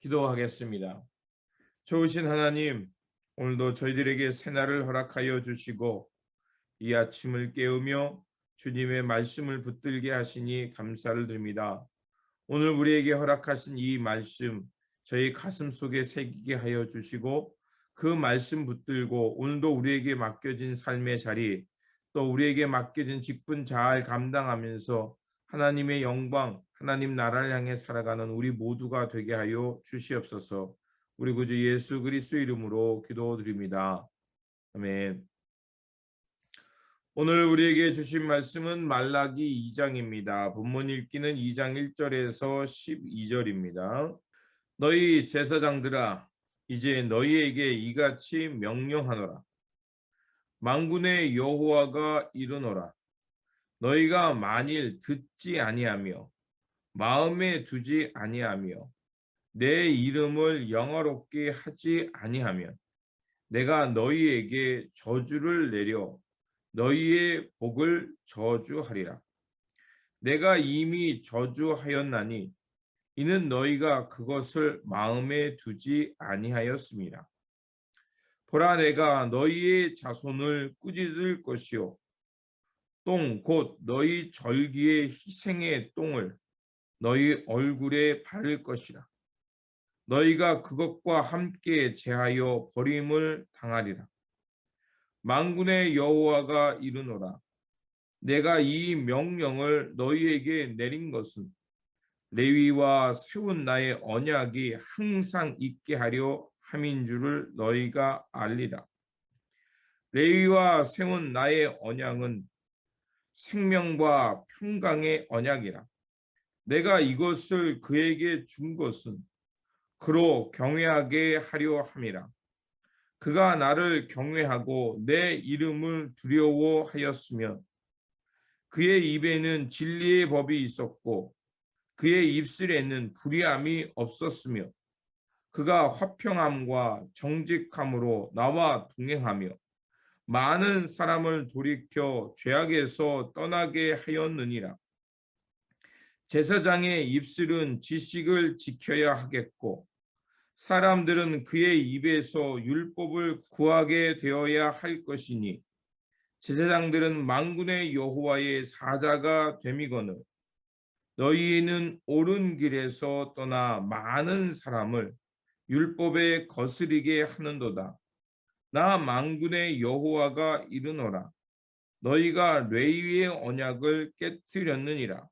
기도하겠습니다. 좋으신 하나님, 오늘도 저희들에게 새날을 허락하여 주시고 이 아침을 깨우며 주님의 말씀을 붙들게 하시니 감사를 드립니다. 오늘 우리에게 허락하신 이 말씀 저희 가슴 속에 새기게 하여 주시고 그 말씀 붙들고 오늘도 우리에게 맡겨진 삶의 자리 또 우리에게 맡겨진 직분 잘 감당하면서 하나님의 영광, 하나님 나라를 향해 살아가는 우리 모두가 되게 하여 주시옵소서. 우리 구주 예수 그리스도 이름으로 기도드립니다. 아멘. 오늘 우리에게 주신 말씀은 말라기 2장입니다. 본문 읽기는 2장 1절에서 12절입니다. 너희 제사장들아, 이제 너희에게 이같이 명령하노라. 만군의 여호와가 이르노라. 너희가 만일 듣지 아니하며 마음에 두지 아니하며 내 이름을 영화롭게 하지 아니하면 내가 너희에게 저주를 내려 너희의 복을 저주하리라. 내가 이미 저주하였나니 이는 너희가 그것을 마음에 두지 아니하였습니다. 보라, 내가 너희의 자손을 꾸짖을 것이요 똥 곧 너희 절기의 희생의 똥을 너희 얼굴에 바를 것이라. 너희가 그것과 함께 제하여 버림을 당하리라. 만군의 여호와가 이르노라. 내가 이 명령을 너희에게 내린 것은 레위와 세운 나의 언약이 항상 있게 하려 함인 줄을 너희가 알리라. 레위와 세운 나의 언약은 생명과 평강의 언약이라. 내가 이것을 그에게 준 것은 그로 경외하게 하려 함이라. 그가 나를 경외하고 내 이름을 두려워하였으면 그의 입에는 진리의 법이 있었고 그의 입술에는 불의함이 없었으며 그가 화평함과 정직함으로 나와 동행하며 많은 사람을 돌이켜 죄악에서 떠나게 하였느니라. 제사장의 입술은 지식을 지켜야 하겠고 사람들은 그의 입에서 율법을 구하게 되어야 할 것이니 제사장들은 만군의 여호와의 사자가 됨이거늘 너희는 옳은 길에서 떠나 많은 사람을 율법에 거스리게 하는도다. 나 만군의 여호와가 이르노라. 너희가 레위의 언약을 깨뜨렸느니라.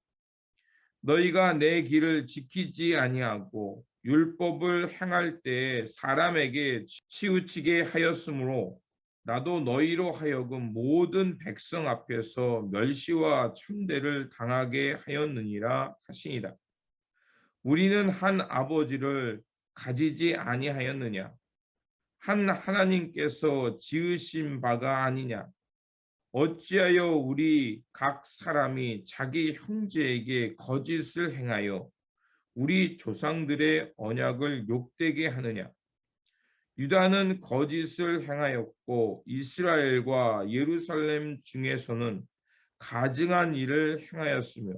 너희가 내 길을 지키지 아니하고 율법을 행할 때에 사람에게 치우치게 하였으므로 나도 너희로 하여금 모든 백성 앞에서 멸시와 천대를 당하게 하였느니라 하시니라. 우리는 한 아버지를 가지지 아니하였느냐? 한 하나님께서 지으신 바가 아니냐? 어찌하여 우리 각 사람이 자기 형제에게 거짓을 행하여 우리 조상들의 언약을 욕되게 하느냐? 유다는 거짓을 행하였고 이스라엘과 예루살렘 중에서는 가증한 일을 행하였으며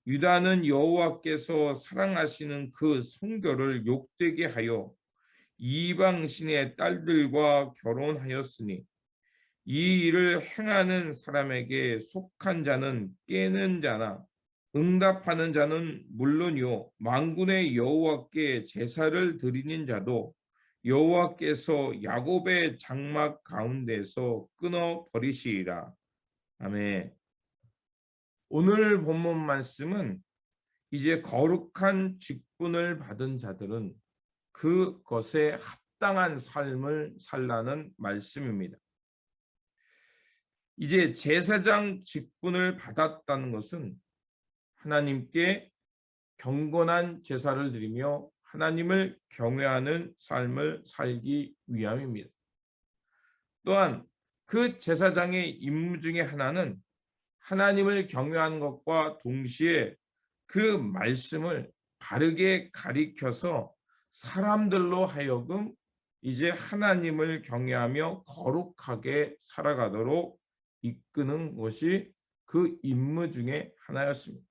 유다는 여호와께서 사랑하시는 그 성결을 욕되게 하여 이방신의 딸들과 결혼하였으니 이 일을 행하는 사람에게 속한 자는 깨는 자나 응답하는 자는 물론이요 만군의 여호와께 제사를 드리는 자도 여호와께서 야곱의 장막 가운데서 끊어 버리시리라. 아멘. 오늘 본문 말씀은 이제 거룩한 직분을 받은 자들은 그것에 합당한 삶을 살라는 말씀입니다. 이제 제사장 직분을 받았다는 것은 하나님께 경건한 제사를 드리며 하나님을 경외하는 삶을 살기 위함입니다. 또한 그 제사장의 임무 중에 하나는 하나님을 경외하는 것과 동시에 그 말씀을 바르게 가리켜서 사람들로 하여금 이제 하나님을 경외하며 거룩하게 살아가도록 이끄는 것이 그 임무 중에 하나였습니다.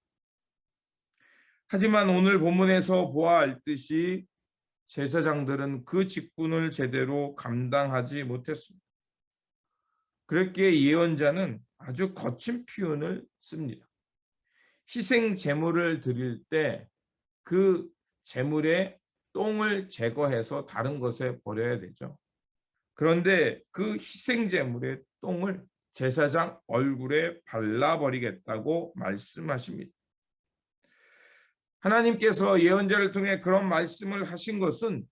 하지만 오늘 본문에서 보아 알듯이 제사장들은 그 직분을 제대로 감당하지 못했습니다. 그렇기에 예언자는 아주 거친 표현을 씁니다. 희생 제물을 드릴 때 그 제물의 똥을 제거해서 다른 것에 버려야 되죠. 그런데 그 희생 제물의 똥을 제사장 얼굴에 발라버리겠다고 말씀하십니다. 하나님께서 예언자를 통해 그런 말씀을 하신 것은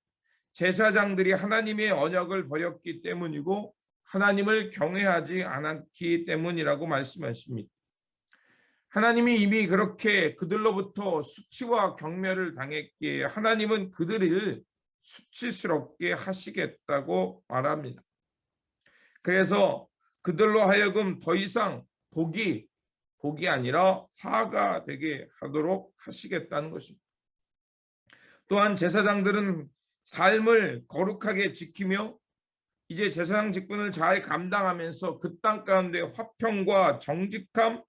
제사장들이 하나님의 언약을 버렸기 때문이고 하나님을 경외하지 않았기 때문이라고 말씀하십니다. 하나님이 이미 그렇게 그들로부터 수치와 경멸을 당했기에 하나님은 그들을 수치스럽게 하시겠다고 말합니다. 그래서 그들로 하여금 더 이상 복이 아니라 화가 되게 하도록 하시겠다는 것입니다. 또한 제사장들은 삶을 거룩하게 지키며 이제 제사장 직분을 잘 감당하면서 그 땅 가운데 화평과 정직함,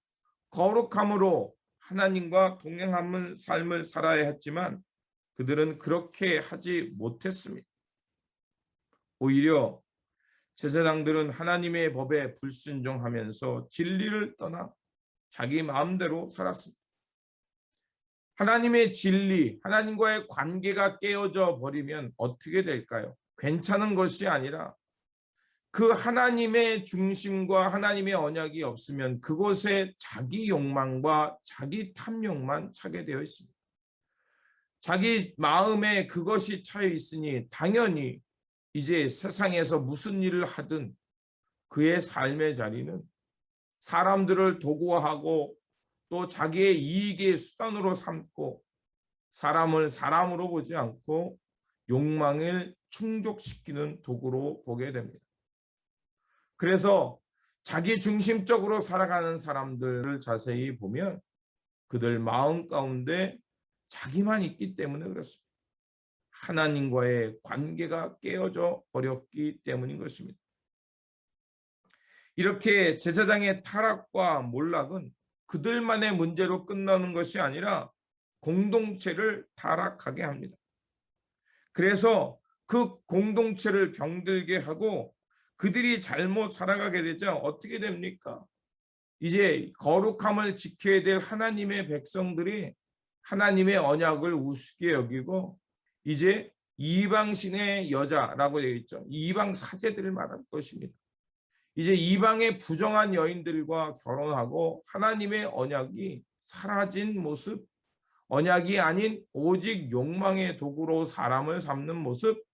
거룩함으로 하나님과 동행하는 삶을 살아야 했지만 그들은 그렇게 하지 못했습니다. 오히려 제사장들은 하나님의 법에 불순종하면서 진리를 떠나 자기 마음대로 살았습니다. 하나님의 진리, 하나님과의 관계가 깨어져 버리면 어떻게 될까요? 괜찮은 것이 아니라 그 하나님의 중심과 하나님의 언약이 없으면 그곳에 자기 욕망과 자기 탐욕만 차게 되어 있습니다. 자기 마음에 그것이 차여 있으니 당연히 이제 세상에서 무슨 일을 하든 그의 삶의 자리는 사람들을 도구화하고 또 자기의 이익의 수단으로 삼고 사람을 사람으로 보지 않고 욕망을 충족시키는 도구로 보게 됩니다. 그래서 자기 중심적으로 살아가는 사람들을 자세히 보면 그들 마음 가운데 자기만 있기 때문에 그렇습니다. 하나님과의 관계가 깨어져 버렸기 때문인 것입니다. 이렇게 제사장의 타락과 몰락은 그들만의 문제로 끝나는 것이 아니라 공동체를 타락하게 합니다. 그래서 그 공동체를 병들게 하고 그들이 잘못 살아가게 되자 어떻게 됩니까? 이제 거룩함을 지켜야 될 하나님의 백성들이 하나님의 언약을 우습게 여기고 이제 이방신의 여자라고 되어 있죠. 이방 사제들을 말할 것입니다. 이제 이방의 부정한 여인들과 결혼하고 하나님의 언약이 사라진 모습, 언약이 아닌 오직 욕망의 도구로 사람을 삼는 모습,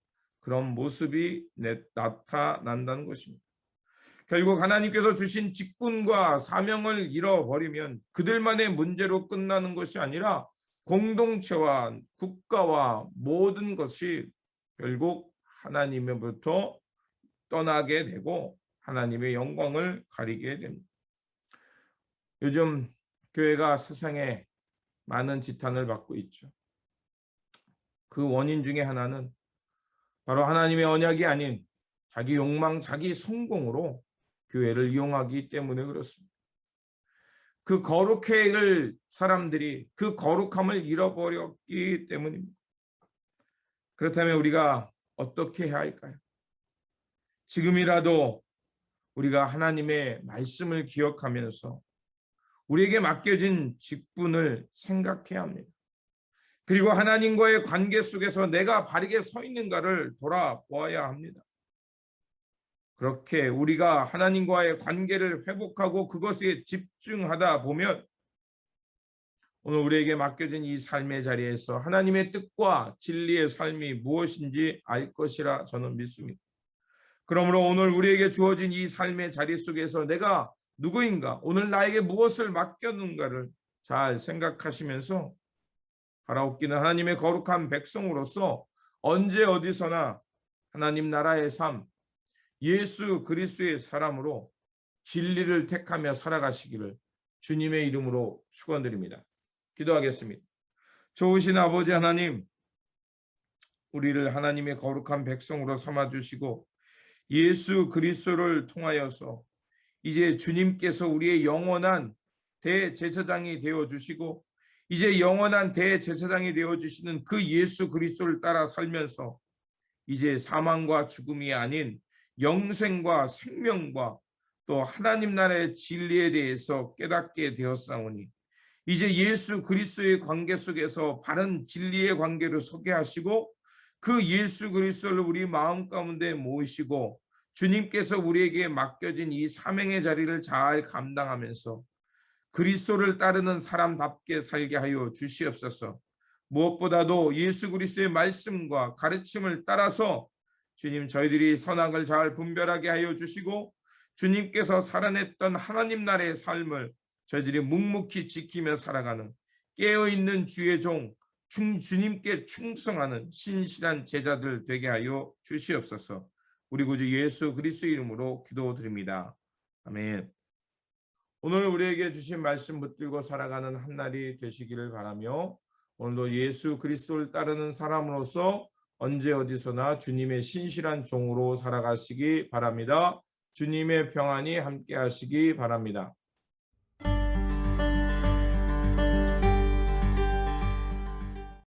그런 모습이 나타난다는 것입니다. 결국 하나님께서 주신 직분과 사명을 잃어버리면 그들만의 문제로 끝나는 것이 아니라 공동체와 국가와 모든 것이 결국 하나님으로부터 떠나게 되고 하나님의 영광을 가리게 됩니다. 요즘 교회가 세상에 많은 지탄을 받고 있죠. 그 원인 중에 하나는 바로 하나님의 언약이 아닌 자기 욕망, 자기 성공으로 교회를 이용하기 때문에 그렇습니다. 그 거룩해야 할 사람들이 그 거룩함을 잃어버렸기 때문입니다. 그렇다면 우리가 어떻게 해야 할까요? 지금이라도 우리가 하나님의 말씀을 기억하면서 우리에게 맡겨진 직분을 생각해야 합니다. 그리고 하나님과의 관계 속에서 내가 바르게 서 있는가를 돌아보아야 합니다. 그렇게 우리가 하나님과의 관계를 회복하고 그것에 집중하다 보면 오늘 우리에게 맡겨진 이 삶의 자리에서 하나님의 뜻과 진리의 삶이 무엇인지 알 것이라 저는 믿습니다. 그러므로 오늘 우리에게 주어진 이 삶의 자리 속에서 내가 누구인가, 오늘 나에게 무엇을 맡겼는가를 잘 생각하시면서 바라옵기는 하나님의 거룩한 백성으로서 언제 어디서나 하나님 나라의 삶, 예수 그리스도의 사람으로 진리를 택하며 살아가시기를 주님의 이름으로 축원드립니다. 기도하겠습니다. 좋으신 아버지 하나님, 우리를 하나님의 거룩한 백성으로 삼아주시고 예수 그리스도를 통하여서 이제 주님께서 우리의 영원한 대제사장이 되어주시고 이제 영원한 대제사장이 되어주시는 그 예수 그리스도를 따라 살면서 이제 사망과 죽음이 아닌 영생과 생명과 또 하나님 나라의 진리에 대해서 깨닫게 되었사오니 이제 예수 그리스도의 관계 속에서 바른 진리의 관계를 소개하시고 그 예수 그리스도를 우리 마음 가운데 모으시고 주님께서 우리에게 맡겨진 이 사명의 자리를 잘 감당하면서 그리스도를 따르는 사람답게 살게 하여 주시옵소서. 무엇보다도 예수 그리스도의 말씀과 가르침을 따라서 주님 저희들이 선악을 잘 분별하게 하여 주시고 주님께서 살아냈던 하나님 나라의 삶을 저희들이 묵묵히 지키며 살아가는 깨어있는 주의 종 주님께 충성하는 신실한 제자들 되게 하여 주시옵소서. 우리 구주 예수 그리스도 이름으로 기도드립니다. 아멘. 오늘 우리에게 주신 말씀 붙들고 살아가는 한 날이 되시기를 바라며 오늘도 예수 그리스도를 따르는 사람으로서 언제 어디서나 주님의 신실한 종으로 살아가시기 바랍니다. 주님의 평안이 함께 하시기 바랍니다.